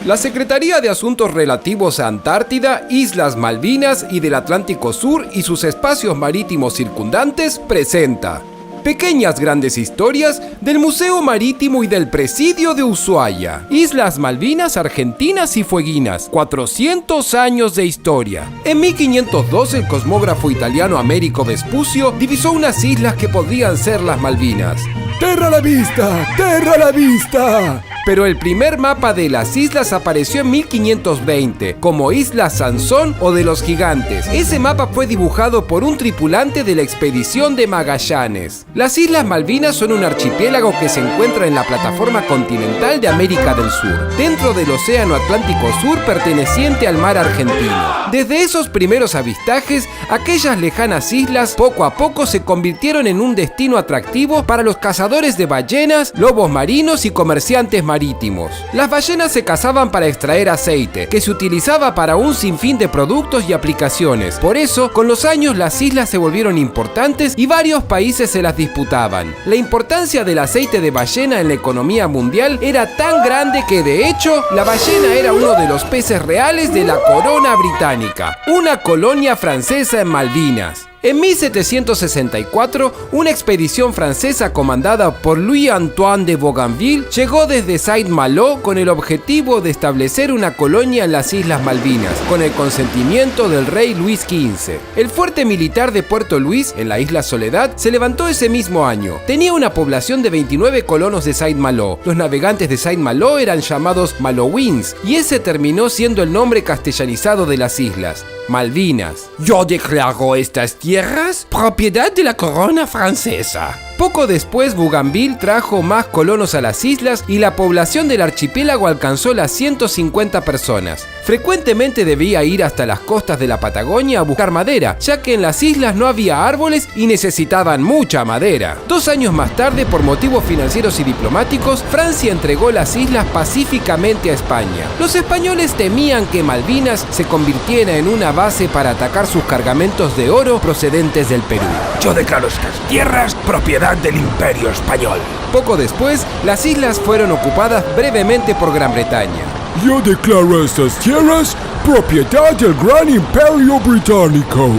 La Secretaría de Asuntos Relativos a Antártida, Islas Malvinas y del Atlántico Sur y sus espacios marítimos circundantes presenta Pequeñas Grandes Historias del Museo Marítimo y del Presidio de Ushuaia. Islas Malvinas, Argentinas y Fueguinas, 400 años de historia. En 1502 el cosmógrafo italiano Americo Vespucio divisó unas islas que podrían ser las Malvinas. ¡Terra a la vista! ¡Terra a la vista! Pero el primer mapa de las islas apareció en 1520, como Isla Sansón o de los Gigantes. Ese mapa fue dibujado por un tripulante de la expedición de Magallanes. Las Islas Malvinas son un archipiélago que se encuentra en la plataforma continental de América del Sur, dentro del Océano Atlántico Sur perteneciente al mar argentino. Desde esos primeros avistajes, aquellas lejanas islas poco a poco se convirtieron en un destino atractivo para los cazadores de ballenas, lobos marinos y comerciantes marítimos. Las ballenas se cazaban para extraer aceite, que se utilizaba para un sinfín de productos y aplicaciones. Por eso, con los años las islas se volvieron importantes y varios países se las disputaban. La importancia del aceite de ballena en la economía mundial era tan grande que, de hecho, la ballena era uno de los peces reales de la corona británica, una colonia francesa en Malvinas. En 1764, una expedición francesa comandada por Louis-Antoine de Bougainville llegó desde Saint-Malo con el objetivo de establecer una colonia en las Islas Malvinas, con el consentimiento del rey Luis XV. El fuerte militar de Puerto Luis, en la isla Soledad, se levantó ese mismo año. Tenía una población de 29 colonos de Saint-Malo. Los navegantes de Saint-Malo eran llamados Malouins, y ese terminó siendo el nombre castellanizado de las islas, Malvinas. Yo declaro estas tierras propiedad de la corona francesa. Poco después, Bougainville trajo más colonos a las islas y la población del archipiélago alcanzó las 150 personas. Frecuentemente debía ir hasta las costas de la Patagonia a buscar madera, ya que en las islas no había árboles y necesitaban mucha madera. 2 años más tarde, por motivos financieros y diplomáticos, Francia entregó las islas pacíficamente a España. Los españoles temían que Malvinas se convirtiera en una base para atacar sus cargamentos de oro procedentes del Perú. Yo declaro estas tierras propiedad del Imperio Español. Poco después, las islas fueron ocupadas brevemente por Gran Bretaña. Yo declaro estas tierras propiedad del Gran Imperio Británico.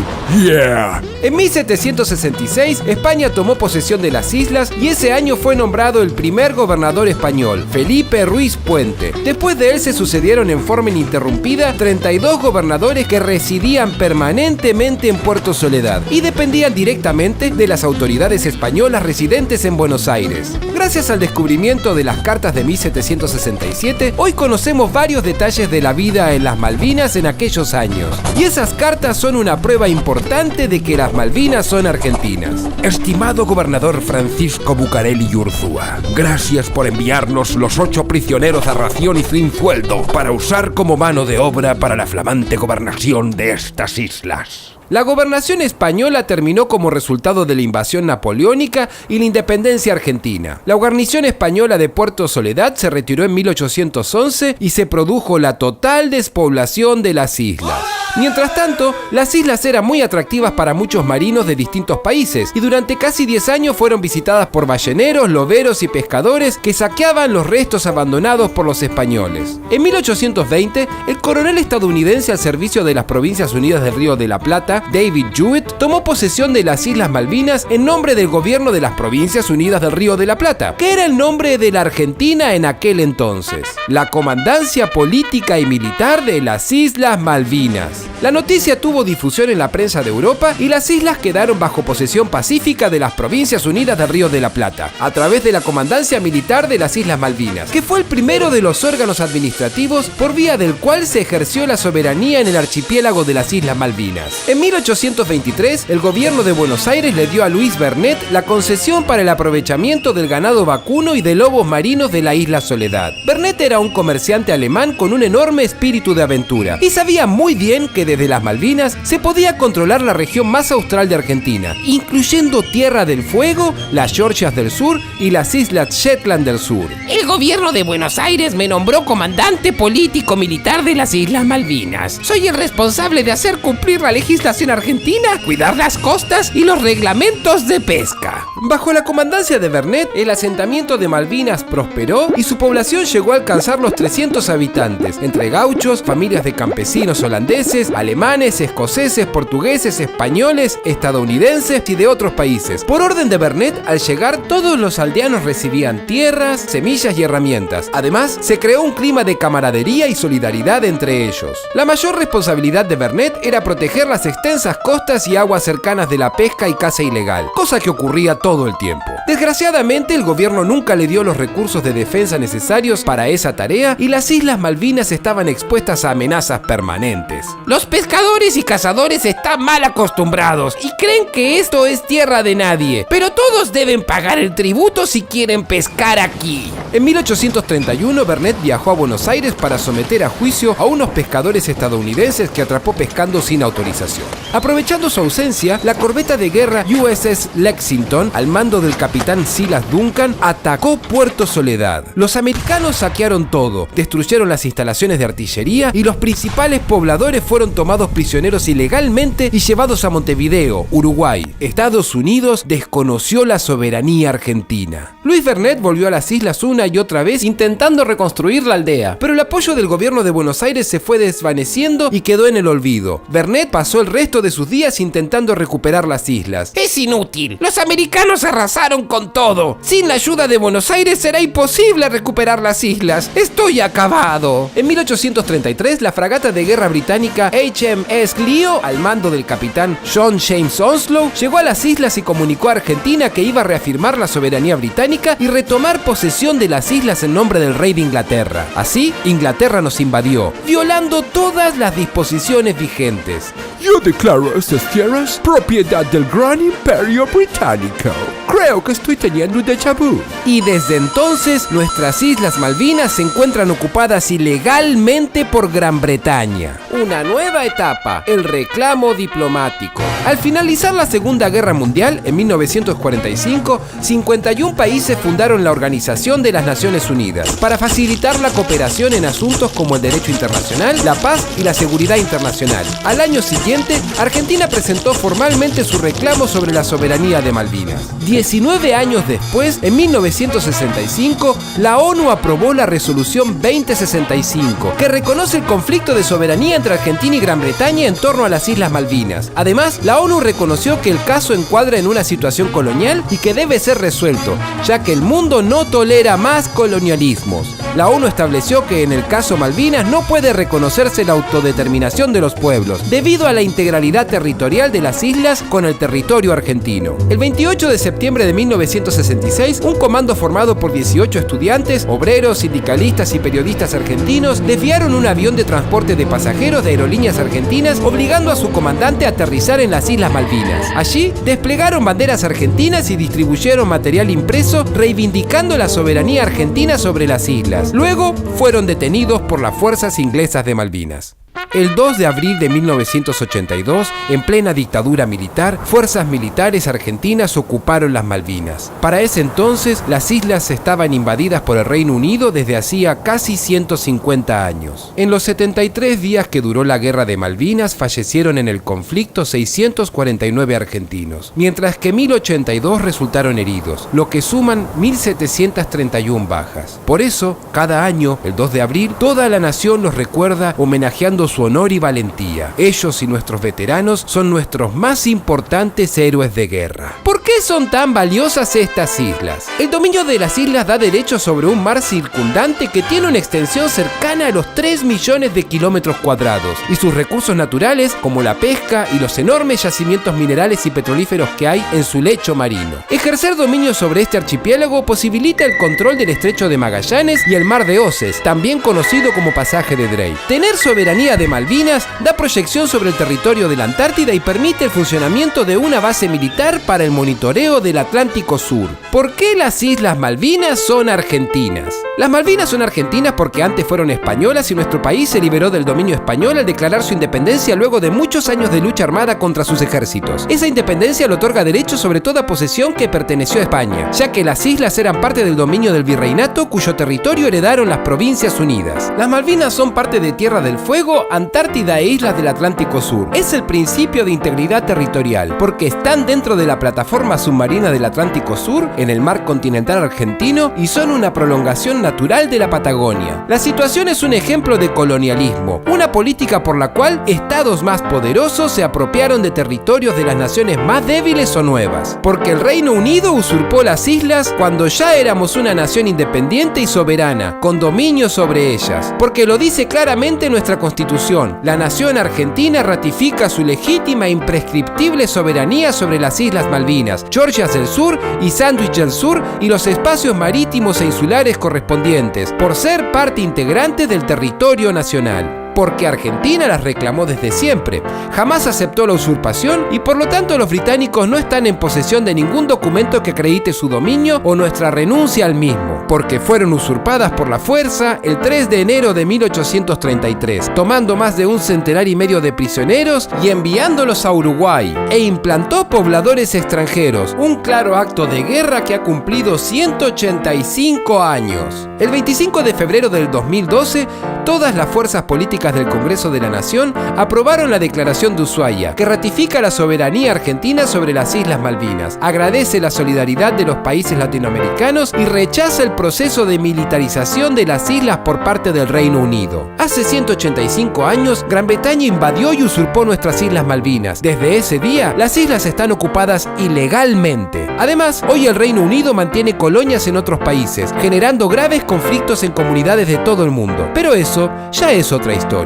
¡Yeah! En 1766, España tomó posesión de las islas y ese año fue nombrado el primer gobernador español, Felipe Ruiz Puente. Después de él se sucedieron en forma ininterrumpida 32 gobernadores que residían permanentemente en Puerto Soledad y dependían directamente de las autoridades españolas residentes en Buenos Aires. Gracias al descubrimiento de las cartas de 1767, hoy conocemos varios detalles de la vida en las Malvinas en aquellos años. Y esas cartas son una prueba importante de que las Malvinas son argentinas. Estimado gobernador Francisco Bucareli Urzúa, gracias por enviarnos los 8 prisioneros a ración y sin sueldo para usar como mano de obra para la flamante gobernación de estas islas. La gobernación española terminó como resultado de la invasión napoleónica y la independencia argentina. La guarnición española de Puerto Soledad se retiró en 1811 y se produjo la total despoblación de las islas. Mientras tanto, las islas eran muy atractivas para muchos marinos de distintos países y durante casi 10 años fueron visitadas por balleneros, loberos y pescadores que saqueaban los restos abandonados por los españoles. En 1820, el coronel estadounidense al servicio de las Provincias Unidas del Río de la Plata, David Jewett, tomó posesión de las Islas Malvinas en nombre del gobierno de las Provincias Unidas del Río de la Plata, que era el nombre de la Argentina en aquel entonces, la Comandancia Política y Militar de las Islas Malvinas. La noticia tuvo difusión en la prensa de Europa y las islas quedaron bajo posesión pacífica de las Provincias Unidas del Río de la Plata, a través de la Comandancia Militar de las Islas Malvinas, que fue el primero de los órganos administrativos por vía del cual se ejerció la soberanía en el archipiélago de las Islas Malvinas. En 1823, el gobierno de Buenos Aires le dio a Luis Bernet la concesión para el aprovechamiento del ganado vacuno y de lobos marinos de la isla Soledad. Bernet era un comerciante alemán con un enorme espíritu de aventura y sabía muy bien que desde las Malvinas se podía controlar la región más austral de Argentina, incluyendo Tierra del Fuego, las Georgias del Sur y las Islas Shetland del Sur. El gobierno de Buenos Aires me nombró comandante político-militar de las Islas Malvinas. Soy el responsable de hacer cumplir la legislación argentina, cuidar las costas y los reglamentos de pesca. Bajo la comandancia de Vernet, el asentamiento de Malvinas prosperó y su población llegó a alcanzar los 300 habitantes, entre gauchos, familias de campesinos holandeses, alemanes, escoceses, portugueses, españoles, estadounidenses y de otros países. Por orden de Vernet, al llegar todos los aldeanos recibían tierras, semillas y herramientas. Además, se creó un clima de camaradería y solidaridad entre ellos. La mayor responsabilidad de Vernet era proteger las extensas costas y aguas cercanas de la pesca y caza ilegal, cosa que ocurría todo el tiempo. Desgraciadamente, el gobierno nunca le dio los recursos de defensa necesarios para esa tarea y las Islas Malvinas estaban expuestas a amenazas permanentes. Los pescadores y cazadores están mal acostumbrados y creen que esto es tierra de nadie, pero todos deben pagar el tributo si quieren pescar aquí. En 1831, Vernet viajó a Buenos Aires para someter a juicio a unos pescadores estadounidenses que atrapó pescando sin autorización. Aprovechando su ausencia, la corbeta de guerra USS Lexington, al mando del capitán Silas Duncan, atacó Puerto Soledad. Los americanos saquearon todo, destruyeron las instalaciones de artillería y los principales pobladores fueron tomados prisioneros ilegalmente y llevados a Montevideo, Uruguay. Estados Unidos desconoció la soberanía argentina. Luis Vernet volvió a las islas una y otra vez intentando reconstruir la aldea, pero el apoyo del gobierno de Buenos Aires se fue desvaneciendo y quedó en el olvido. Vernet pasó el resto de sus días intentando recuperar las islas. Es inútil. Los americanos arrasaron con todo. Sin la ayuda de Buenos Aires será imposible recuperar las islas. Estoy acabado. En 1833, la fragata de guerra británica HMS Clio, al mando del capitán John James Onslow, llegó a las islas y comunicó a Argentina que iba a reafirmar la soberanía británica y retomar posesión de las islas en nombre del rey de Inglaterra. Así, Inglaterra nos invadió, violando todas las disposiciones vigentes. Yo declaro estas tierras propiedad del Gran Imperio Británico. Creo que estoy teniendo un déjà vu. Y desde entonces, nuestras Islas Malvinas se encuentran ocupadas ilegalmente por Gran Bretaña. Una nueva etapa, el reclamo diplomático. Al finalizar la Segunda Guerra Mundial, en 1945, 51 países fundaron la Organización de las Naciones Unidas para facilitar la cooperación en asuntos como el derecho internacional, la paz y la seguridad internacional. Al año siguiente, Argentina presentó formalmente su reclamo sobre la soberanía de Malvinas. 19 años después, en 1965, la ONU aprobó la Resolución 2065, que reconoce el conflicto de soberanía entre Argentina y Gran Bretaña en torno a las Islas Malvinas. Además, la ONU reconoció que el caso encuadra en una situación colonial y que debe ser resuelto, ya que el mundo no tolera más colonialismos. La ONU estableció que en el caso Malvinas no puede reconocerse la autodeterminación de los pueblos, debido a la integralidad territorial de las islas con el territorio argentino. El 28 de septiembre de 1966, un comando formado por 18 estudiantes, obreros, sindicalistas y periodistas argentinos desviaron un avión de transporte de pasajeros de Aerolíneas Argentinas, obligando a su comandante a aterrizar en las Islas Malvinas. Allí, desplegaron banderas argentinas y distribuyeron material impreso reivindicando la soberanía argentina sobre las islas. Luego, fueron detenidos por las fuerzas inglesas de Malvinas. El 2 de abril de 1982, en plena dictadura militar, fuerzas militares argentinas ocuparon las Malvinas. Para ese entonces, las islas estaban invadidas por el Reino Unido desde hacía casi 150 años. En los 73 días que duró la Guerra de Malvinas, fallecieron en el conflicto 649 argentinos, mientras que 1082 resultaron heridos, lo que suman 1731 bajas. Por eso, cada año, el 2 de abril, toda la nación los recuerda homenajeando su honor y valentía. Ellos y nuestros veteranos son nuestros más importantes héroes de guerra. ¿Por qué son tan valiosas estas islas? El dominio de las islas da derecho sobre un mar circundante que tiene una extensión cercana a los 3 millones de kilómetros cuadrados y sus recursos naturales como la pesca y los enormes yacimientos minerales y petrolíferos que hay en su lecho marino. Ejercer dominio sobre este archipiélago posibilita el control del estrecho de Magallanes y el mar de Oces, también conocido como pasaje de Drake. Tener soberanía de Malvinas da proyección sobre el territorio de la Antártida y permite el funcionamiento de una base militar para el monitoreo del Atlántico Sur. ¿Por qué las Islas Malvinas son argentinas? Las Malvinas son argentinas porque antes fueron españolas y nuestro país se liberó del dominio español al declarar su independencia luego de muchos años de lucha armada contra sus ejércitos. Esa independencia le otorga derechos sobre toda posesión que perteneció a España, ya que las islas eran parte del dominio del virreinato cuyo territorio heredaron las Provincias Unidas. Las Malvinas son parte de Tierra del Fuego Antártida e islas del Atlántico Sur. Es el principio de integridad territorial, porque están dentro de la plataforma submarina del Atlántico Sur, en el mar continental argentino, y son una prolongación natural de la Patagonia. La situación es un ejemplo de colonialismo, una política por la cual estados más poderosos se apropiaron de territorios de las naciones más débiles o nuevas, porque el Reino Unido usurpó las islas cuando ya éramos una nación independiente y soberana, con dominio sobre ellas, porque lo dice claramente nuestra Constitución: la nación argentina ratifica su legítima e imprescriptible soberanía sobre las Islas Malvinas, Georgias del Sur y Sandwich del Sur y los espacios marítimos e insulares correspondientes, por ser parte integrante del territorio nacional. Porque Argentina las reclamó desde siempre, jamás aceptó la usurpación y por lo tanto los británicos no están en posesión de ningún documento que acredite su dominio o nuestra renuncia al mismo, porque fueron usurpadas por la fuerza el 3 de enero de 1833, tomando más de 1,5 centenares de prisioneros y enviándolos a Uruguay, e implantó pobladores extranjeros, un claro acto de guerra que ha cumplido 185 años. El 25 de febrero del 2012, todas las fuerzas políticas del Congreso de la Nación aprobaron la Declaración de Ushuaia, que ratifica la soberanía argentina sobre las Islas Malvinas, agradece la solidaridad de los países latinoamericanos y rechaza el proceso de militarización de las islas por parte del Reino Unido. Hace 185 años, Gran Bretaña invadió y usurpó nuestras Islas Malvinas. Desde ese día, las islas están ocupadas ilegalmente. Además, hoy el Reino Unido mantiene colonias en otros países, generando graves conflictos en comunidades de todo el mundo. Pero eso ya es otra historia.